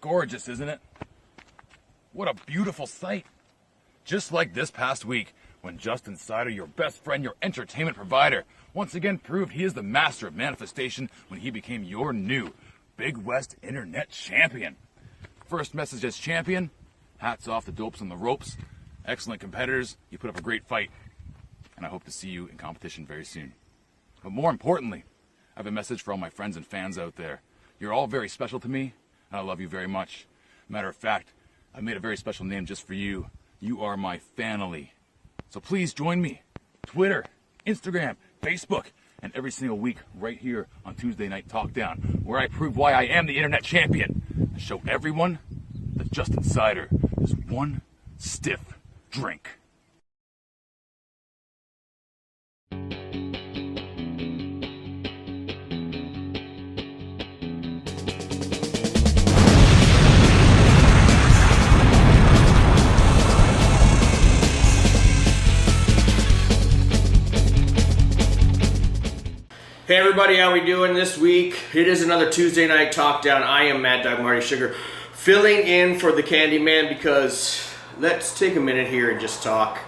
gorgeous, isn't it? What a beautiful sight. Just like this past week, when Justin Cider, your best friend, your entertainment provider, once again proved he is the master of manifestation when he became your new Big West Internet champion. First message as champion, hats off the dopes on the ropes. Excellent competitors, you put up a great fight. And I hope to see you in competition very soon. But more importantly, I have a message for all my friends and fans out there. You're all very special to me, and I love you very much. Matter of fact, I made a very special name just for you. You are my family. So please join me. Twitter, Instagram, Facebook, and every single week right here on Tuesday Night TalkDown, where I prove why I am the Internet champion. And show everyone that Justin Cider is one stiff drink. Hey everybody, how we doing this week? It is another Tuesday Night TalkDown. I am Mad Dog Marty Sugar, filling in for the Candyman because let's take a minute here and just talk.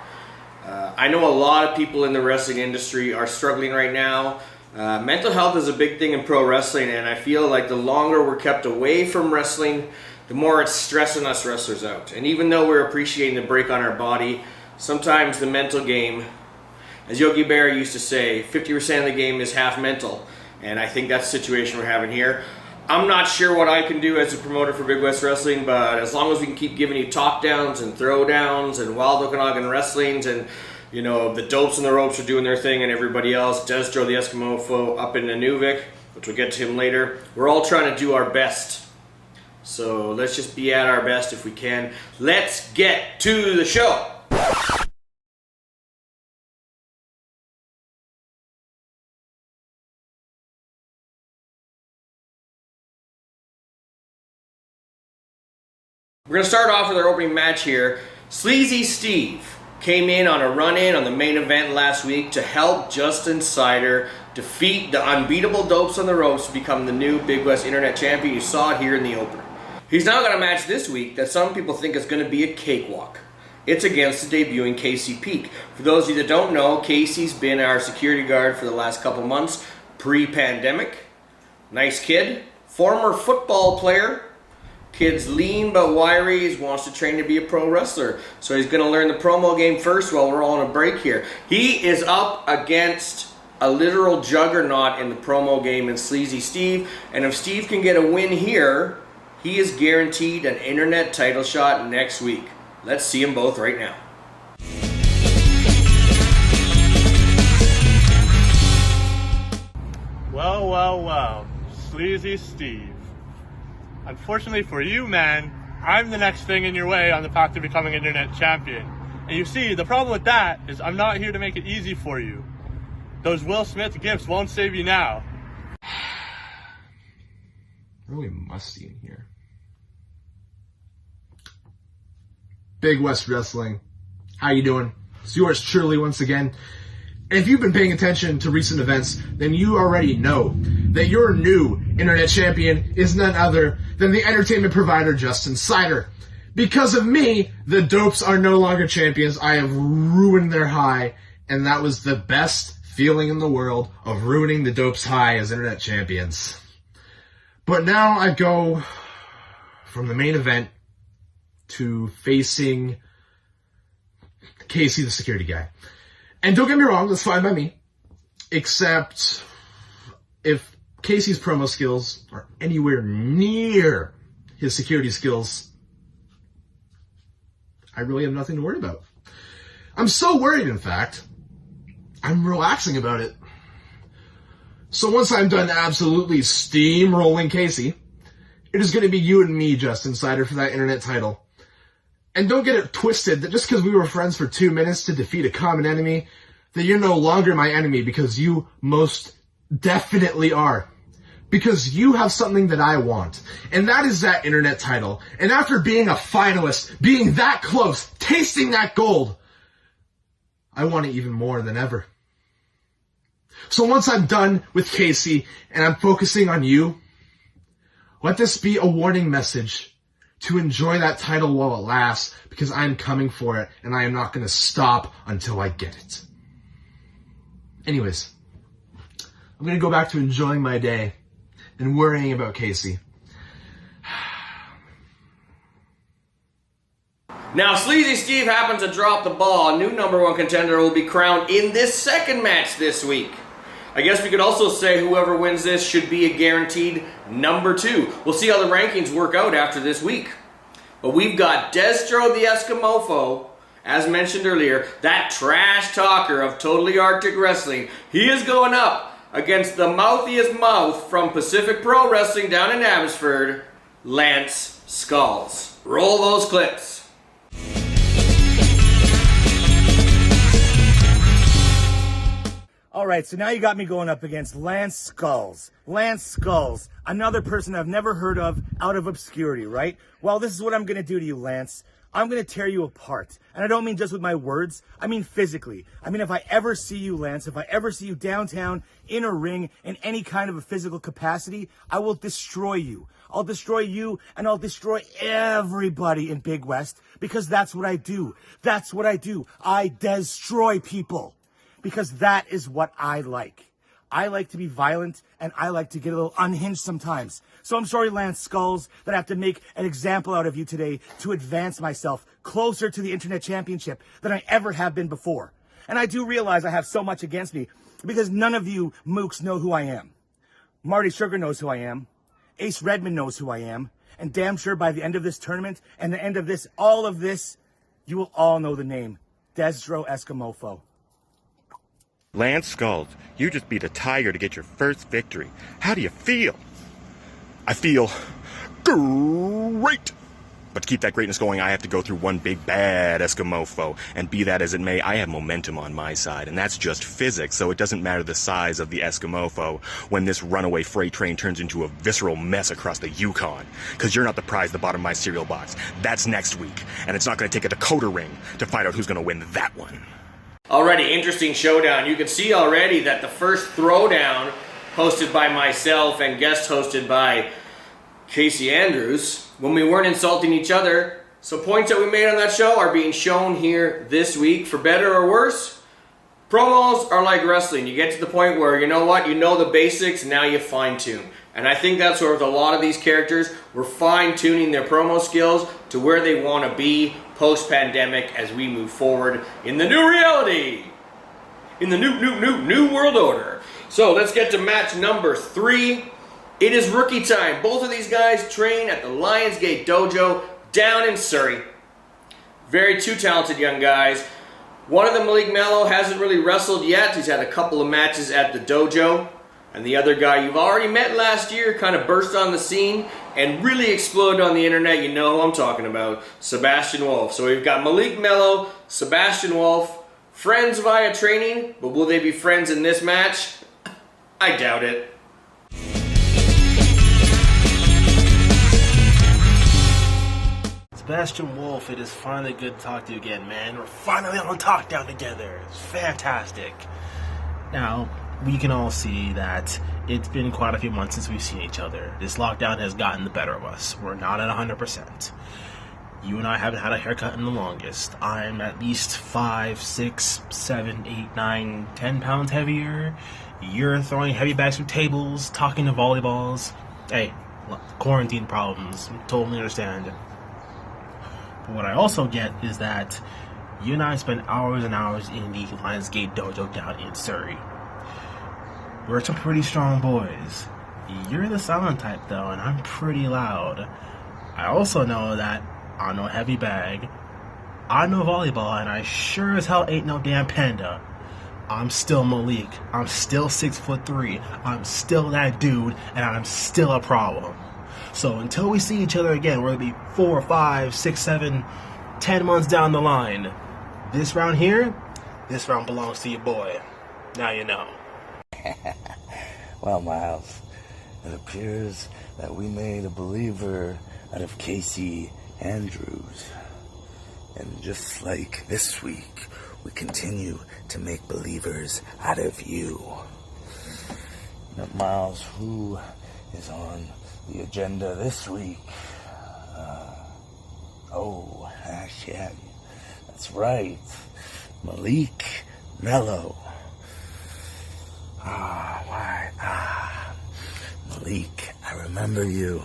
I know a lot of people in the wrestling industry are struggling right now. Mental health is a big thing in pro wrestling, and I feel like the longer we're kept away from wrestling, the more it's stressing us wrestlers out. And even though we're appreciating the break on our body, sometimes the mental game, as Yogi Berra used to say, 50% of the game is half mental, and I think that's the situation we're having here. I'm not sure what I can do as a promoter for Big West Wrestling, but as long as we can keep giving you talk-downs and throw-downs and Wild Okanagan Wrestlings, and you know, the dopes and the ropes are doing their thing, and everybody else, Deztro The Eskimofo up in Nunavik, which we'll get to him later, we're all trying to do our best. So let's just be at our best if we can. Let's get to the show. We're going to start off with our opening match here. Sleazy Steve came in on a run-in on the main event last week to help Justin Cider defeat the unbeatable dopes on the ropes to become the new Big West Internet champion. You saw it here in the opener. He's now got a match this week that some people think is going to be a cakewalk. It's against the debuting Casey Peake. For those of you that don't know, Casey's been our security guard for the last couple months, pre-pandemic. Nice kid, former football player. Kid's lean but wiry. He wants to train to be a pro wrestler. So he's going to learn the promo game first while we're all on a break here. He is up against a literal juggernaut in the promo game in Sleazy Steve. And if Steve can get a win here, he is guaranteed an internet title shot next week. Let's see them both right now. Well. Sleazy Steve. Unfortunately for you, man, I'm the next thing in your way on the path to becoming internet champion. And you see, the problem with that is I'm not here to make it easy for you. Those Will Smith gifts won't save you now. Really musty in here. Big West Wrestling. How you doing? It's yours truly once again. And if you've been paying attention to recent events, then you already know that your new internet champion is none other than the entertainment provider Justin Cider. Because of me, the dopes are no longer champions. I have ruined their high, and that was the best feeling in the world of ruining the dopes' high as internet champions. But now I go from the main event to facing Casey, the security guy. And don't get me wrong, that's fine by me. Except if Casey's promo skills are anywhere near his security skills, I really have nothing to worry about. I'm so worried, in fact, I'm relaxing about it. So once I'm done absolutely steamrolling Casey, it is going to be you and me, Justin Cider, for that internet title. And don't get it twisted that just because we were friends for 2 minutes to defeat a common enemy, that you're no longer my enemy, because you most definitely are. Because you have something that I want, and that is that internet title. And after being a finalist, being that close, tasting that gold, I want it even more than ever. So once I'm done with Casey and I'm focusing on you, let this be a warning message to enjoy that title while it lasts, because I'm coming for it, and I am not going to stop until I get it. Anyways, I'm going to go back to enjoying my day and worrying about Casey. Now, Sleazy Steve happens to drop the ball. A new #1 contender will be crowned in this second match this week. I guess we could also say whoever wins this should be a guaranteed #2. We'll see how the rankings work out after this week. But we've got Deztro The Eskimofo, as mentioned earlier, that trash talker of Totally Arctic Wrestling. He is going up against the mouthiest mouth from Pacific Pro Wrestling down in Abbotsford, Lance Skullz. Roll those clips. All right, so now you got me going up against Lance Skullz. Lance Skullz, another person I've never heard of out of obscurity, right? Well, this is what I'm going to do to you, Lance. I'm going to tear you apart. And I don't mean just with my words. I mean physically. I mean, if I ever see you, Lance, if I ever see you downtown in a ring in any kind of a physical capacity, I will destroy you. I'll destroy you, and I'll destroy everybody in Big West, because that's what I do. That's what I do. I destroy people. Because that is what I like. I like to be violent, and I like to get a little unhinged sometimes. So I'm sorry, Lance Skullz, that I have to make an example out of you today to advance myself closer to the Internet Championship than I ever have been before. And I do realize I have so much against me, because none of you mooks know who I am. Marty Sugar knows who I am. Ace Redmond knows who I am. And damn sure by the end of this tournament, and the end of this, all of this, you will all know the name. Deztro Eskimofo. Lance Skullz, you just beat a tiger to get your first victory. How do you feel? I feel great. But to keep that greatness going, I have to go through one big bad Eskimofo. And be that as it may, I have momentum on my side. And that's just physics, so it doesn't matter the size of the Eskimofo when this runaway freight train turns into a visceral mess across the Yukon. Because you're not the prize at the bottom of my cereal box. That's next week. And it's not going to take a Dakota ring to find out who's going to win that one. Already interesting showdown. You can see already that the first throwdown, hosted by myself and guest hosted by Casey Andrews, when we weren't insulting each other, some points that we made on that show are being shown here this week. For better or worse, promos are like wrestling. You get to the point where, you know what, you know the basics, now you fine tune. And I think that's where with a lot of these characters, we're fine tuning their promo skills to where they want to be post-pandemic as we move forward in the new reality, in the new world order. So let's get to match #3. It is rookie time. Both of these guys train at the Lionsgate Dojo down in Surrey. Very two talented young guys. One of them, Malik Melo, hasn't really wrestled yet. He's had a couple of matches at the dojo. And the other guy you've already met last year kind of burst on the scene and really exploded on the internet. You know who I'm talking about, Sebastian Wolfe. So we've got Malik Melo, Sebastian Wolfe, friends via training, but will they be friends in this match? I doubt it. Sebastian Wolfe, it is finally good to talk to you again, man. We're finally on TalkDown together. It's fantastic. Now, we can all see that it's been quite a few months since we've seen each other. This lockdown has gotten the better of us. We're not at 100%. You and I haven't had a haircut in the longest. I'm at least 5, 6, 7, 8, 9, 10 pounds heavier. You're throwing heavy bags through tables, talking to volleyballs. Hey, look, quarantine problems. Totally understand. But what I also get is that you and I spend hours and hours in the Lionsgate Dojo down in Surrey. We're some pretty strong boys. You're the silent type though, and I'm pretty loud. I also know that I'm no heavy bag, I know volleyball, and I sure as hell ain't no damn panda. I'm still Malik. I'm still 6'3". I'm still that dude, and I'm still a problem. So until we see each other again, whether it be 4, 5, 6, 7, 10 months down the line, this round here, this round belongs to your boy. Now you know. Well, Miles, it appears that we made a believer out of Casey Andrews. And just like this week, we continue to make believers out of you. Now, Miles, who is on the agenda this week? Oh, yeah, that's right. Malik Melo. Malik, I remember you.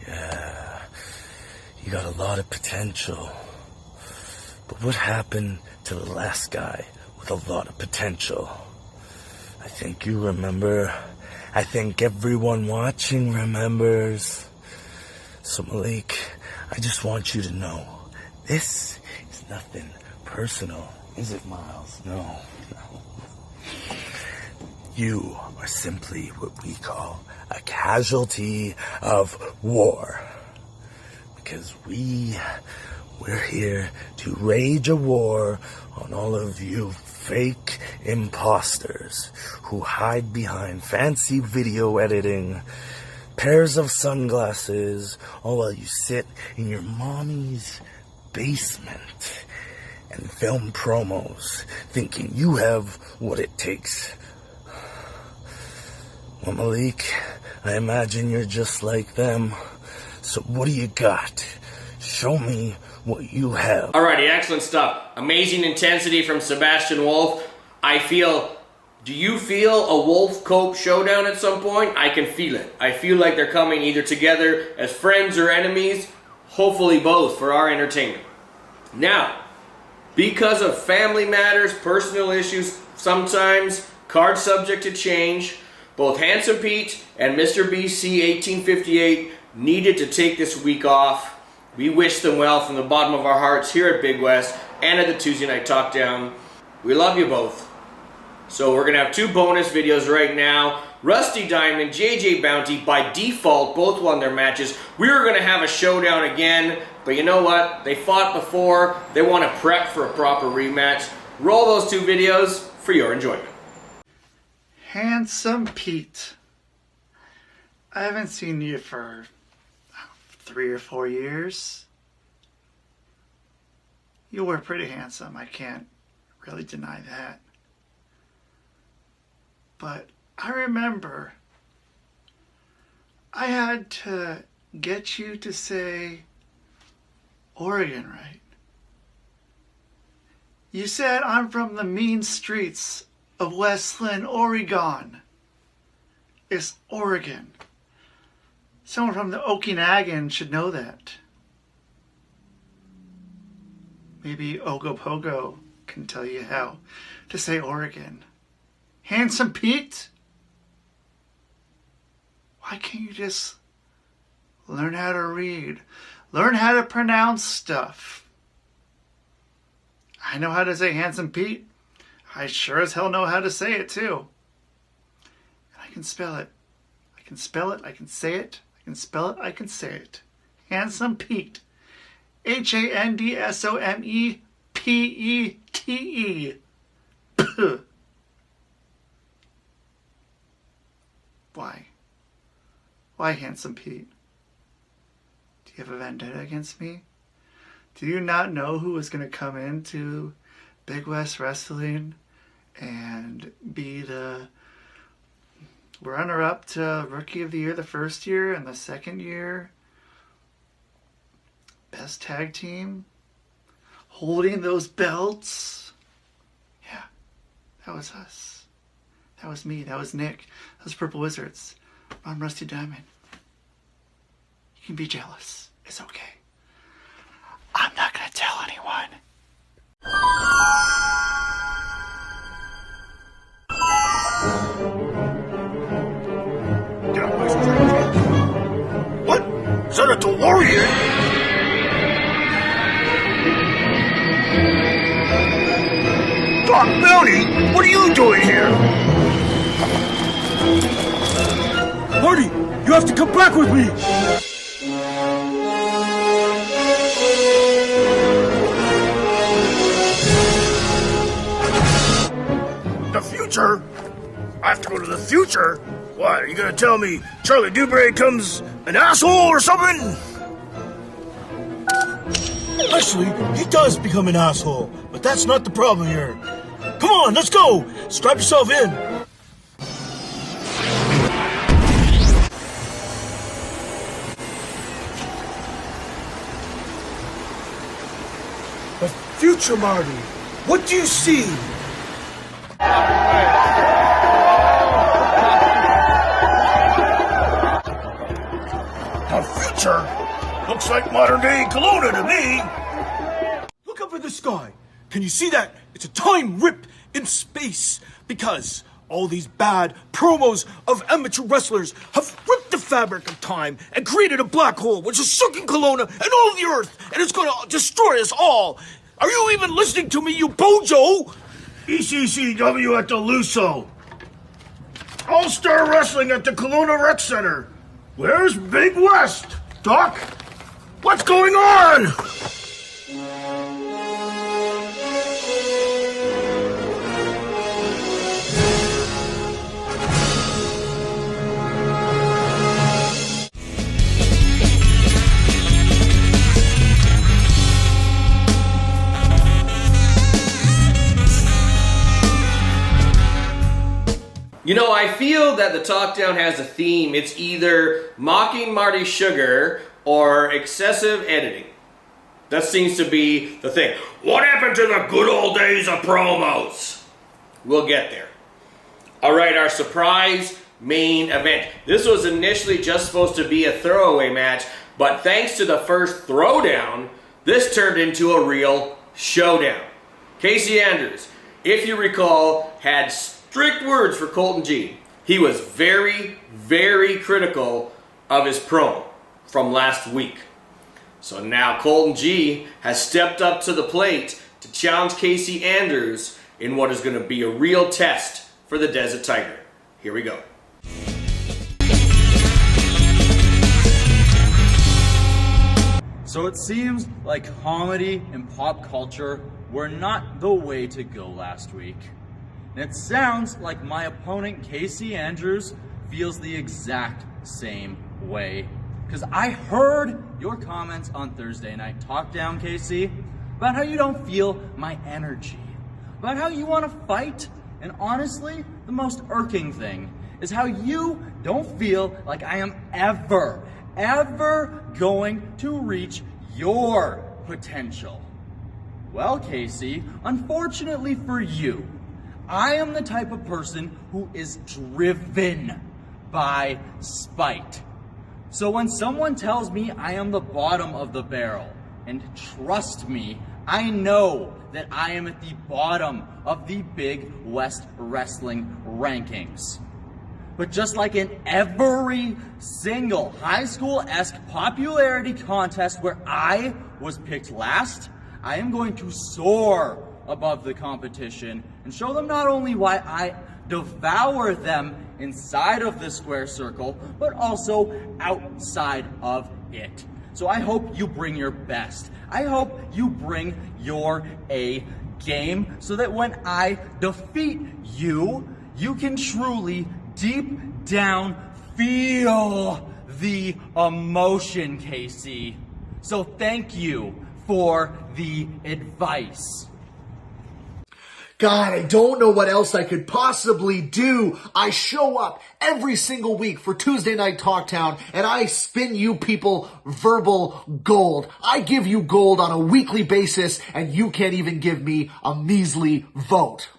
Yeah, you got a lot of potential. But what happened to the last guy with a lot of potential? I think you remember. I think everyone watching remembers. So Malik, I just want you to know, this is nothing personal, is it, Miles? No. You are simply what we call a casualty of war. Because we're here to wage a war on all of you fake imposters who hide behind fancy video editing, pairs of sunglasses, all while you sit in your mommy's basement and film promos thinking you have what it takes. Well, Malik, I imagine you're just like them. So what do you got? Show me what you have. Alrighty, excellent stuff. Amazing intensity from Sebastian Wolfe. Do you feel a Wolfe-Cope showdown at some point? I can feel it. I feel like they're coming either together as friends or enemies. Hopefully both for our entertainment. Now, because of family matters, personal issues, sometimes cards subject to change, both Handsome Pete and Mr. BC 1858 needed to take this week off. We wish them well from the bottom of our hearts here at Big West and at the Tuesday Night Talkdown. We love you both. So we're going to have 2 bonus videos right now. Rusty Diamond, JJ Bounty, by default, both won their matches. We were going to have a showdown again, but you know what? They fought before. They want to prep for a proper rematch. Roll those 2 videos for your enjoyment. Handsome Pete. I haven't seen you for 3 or 4 years. You were pretty handsome. I can't really deny that. But I remember I had to get you to say Oregon right. You said I'm from the mean streets of Westland, Oregon. It's Oregon. Someone from the Okanagan should know that. Maybe Ogopogo can tell you how to say Oregon. Handsome Pete? Why can't you just learn how to read? Learn how to pronounce stuff. I know how to say Handsome Pete. I sure as hell know how to say it too. And I can spell it. I can spell it. I can say it. I can spell it. I can say it. Handsome Pete. HANDSOMEPETE. Why? Why, Handsome Pete? Do you have a vendetta against me? Do you not know who was going to come into Big West Wrestling and be the runner-up to Rookie of the Year the first year and the second year? Best tag team? Holding those belts? Yeah, that was us. That was me. That was Nick. That was Purple Wizards. I'm Rusty Diamond. You can be jealous. It's okay. I'm not going to tell anyone. What? Senator Warrior? Doc Bounty, what are you doing here? Marty, you have to come back with me! The future? I have to go to the future? What, are you gonna tell me Charlie Dubray comes an asshole or something? Actually, he does become an asshole, but that's not the problem here. Come on, let's go! Strap yourself in! But future Marty, what do you see? The future? Looks like modern day Kelowna to me. Look up at the sky. Can you see that? It's a time rip in space because all these bad promos of amateur wrestlers have ripped the fabric of time and created a black hole which is sucking Kelowna and all the earth, and it's gonna destroy us all. Are you even listening to me, you bojo? ECCW at the Luso. All-Star Wrestling at the Kelowna Rec Center. Where's Big West? Doc? What's going on? You know, I feel that the TalkDown has a theme. It's either mocking Marty Sugar or excessive editing. That seems to be the thing. What happened to the good old days of promos? We'll get there. Alright, our surprise main event. This was initially just supposed to be a throwaway match, but thanks to the first throwdown, this turned into a real showdown. Casey Andrews, if you recall, had strict words for Colton Gee. He was very, very critical of his promo from last week. So now Colton Gee has stepped up to the plate to challenge Casey Andrews in what is going to be a real test for the Desert Tiger. Here we go. So it seems like comedy and pop culture were not the way to go last week. And it sounds like my opponent, Casey Andrews, feels the exact same way. Because I heard your comments on Thursday night TalkDown, Casey, about how you don't feel my energy, about how you want to fight, and honestly, the most irking thing is how you don't feel like I am ever going to reach your potential. Well, Casey, unfortunately for you, I am the type of person who is driven by spite. So when someone tells me I am the bottom of the barrel, and trust me, I know that I am at the bottom of the Big West Wrestling rankings. But just like in every single high school-esque popularity contest where I was picked last, I am going to soar above the competition and show them not only why I devour them inside of the square circle, but also outside of it. So I hope you bring your best. I hope you bring your A game so that when I defeat you, you can truly, deep down, feel the emotion, Casey. So thank you for the advice. God, I don't know what else I could possibly do. I show up every single week for Tuesday Night TalkDown, and I spin you people verbal gold. I give you gold on a weekly basis, and you can't even give me a measly vote.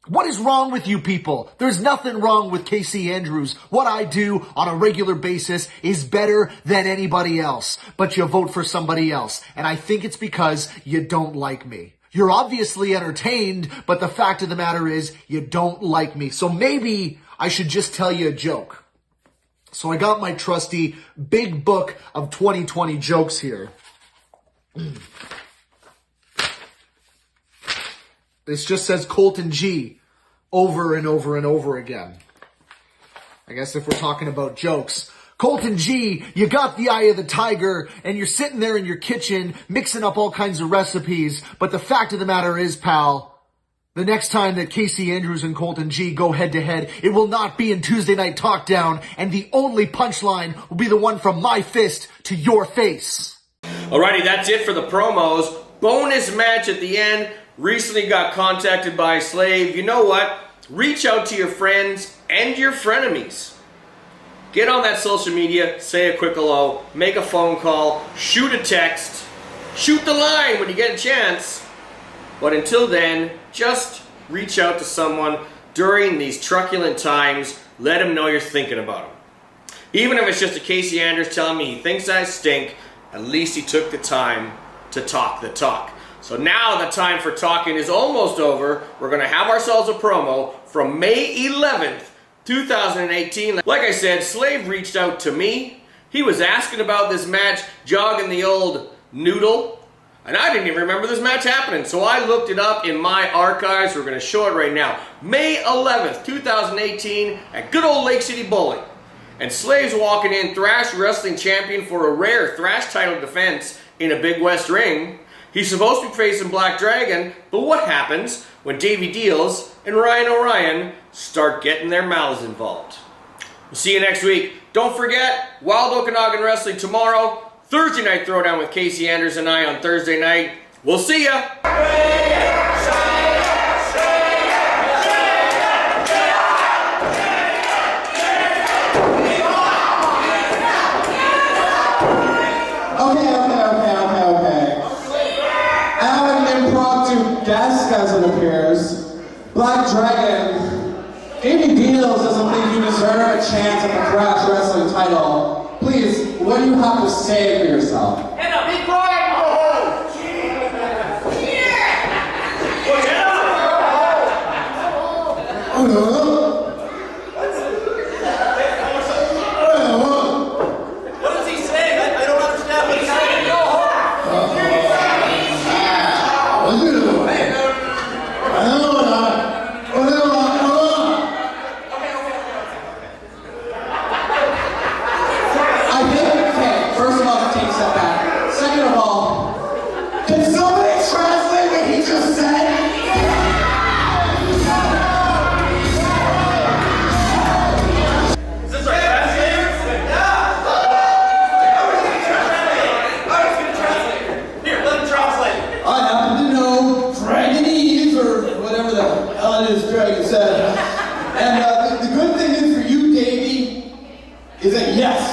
What is wrong with you people? There's nothing wrong with Casey Andrews. What I do on a regular basis is better than anybody else, but you vote for somebody else, and I think it's because you don't like me. You're obviously entertained, but the fact of the matter is you don't like me. So maybe I should just tell you a joke. So I got my trusty big book of 2020 jokes here. This just says Colton Gee over and over and over again. I guess if we're talking about jokes. Colton Gee, you got the eye of the tiger, and you're sitting there in your kitchen mixing up all kinds of recipes, but the fact of the matter is, pal, the next time that Casey Andrews and Colton Gee go head-to-head, it will not be in Tuesday Night TalkDown, and the only punchline will be the one from my fist to your face. Alrighty, that's it for the promos. Bonus match at the end. Recently got contacted by a slave. You know what? Reach out to your friends and your frenemies. Get on that social media, say a quick hello, make a phone call, shoot a text, shoot the line when you get a chance, But until then, just reach out to someone during these truculent times. Let him know you're thinking about him. Even if it's just a Casey Andrews telling me he thinks I stink, at least he took the time to talk the talk. So now the time for talking is almost over. We're going to have ourselves a promo from May 11th, 2018. Like I said, Slave reached out to me. He was asking about this match, jogging the old noodle. And I didn't even remember this match happening. So I looked it up in my archives. We're going to show it right now. May 11th, 2018 at good old Lake City Bowling. And Slave's walking in, Thrash Wrestling Champion for a rare Thrash title defense in a Big West ring. He's supposed to be facing Black Dragon, but what happens when Davey Deals and Ryan Orion start getting their mouths involved? We'll see you next week. Don't forget, Wild Okanagan Wrestling tomorrow, Thursday Night Throwdown with Casey Andrews and I on Thursday night. We'll see ya! Guest as it appears, Black Dragon, Davey Deals doesn't think you deserve a chance at the Thrash Wrestling title. Please, what do you have to say for yourself? Get up, be quiet! What does he say? I don't understand what he's saying. Is that yes,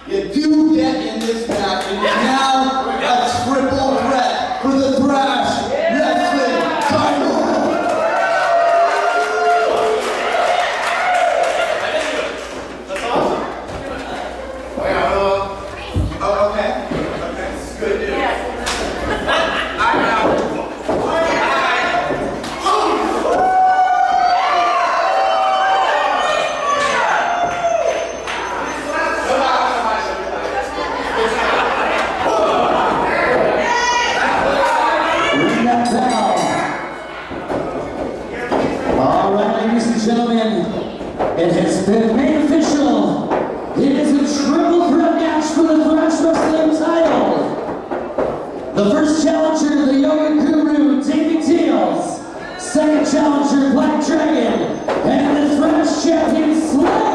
you do get in this match, and it's now a triple threat for the Thrash Wrestling title. That's awesome. Okay. Good news. I'm out. Gentlemen, it has been made official. It is a triple threat match for the Thrash Wrestling title. The first challenger, the Yoga Guru, Davey Deals. Second challenger, Black Dragon. And the Thrash champion, Slave.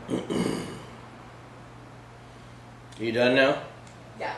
You done now? Yeah.